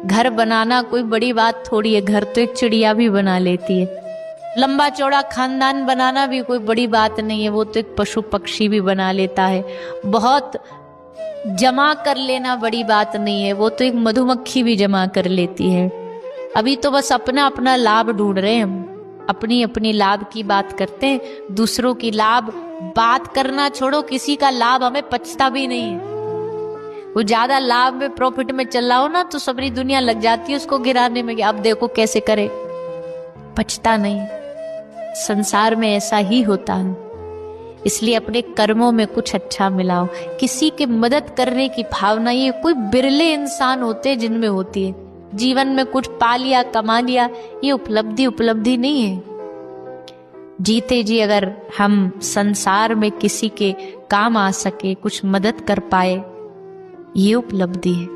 घर बनाना कोई बड़ी बात थोड़ी है, घर तो एक चिड़िया भी बना लेती है। लंबा चौड़ा खानदान बनाना भी कोई बड़ी बात नहीं है, वो तो एक पशु पक्षी भी बना लेता है। बहुत जमा कर लेना बड़ी बात नहीं है, वो तो एक मधुमक्खी भी जमा कर लेती है। अभी तो बस अपना अपना लाभ ढूंढ रहे हैं हम, अपनी अपनी लाभ की बात करते हैं, दूसरों की लाभ बात करना छोड़ो, किसी का लाभ हमें पचता भी नहीं है। वो ज्यादा लाभ में प्रॉफिट में चल रहा हो ना तो सारी दुनिया लग जाती है उसको गिराने में कि अब देखो कैसे करे, पचता नहीं। संसार में ऐसा ही होता है, इसलिए अपने कर्मों में कुछ अच्छा मिलाओ। किसी की मदद करने की भावना ये कोई बिरले इंसान होते हैं जिनमें होती है। जीवन में कुछ पा लिया, कमा लिया, ये उपलब्धि नहीं है। जीते जी अगर हम संसार में किसी के काम आ सके, कुछ मदद कर पाए, ये उपलब्धि है।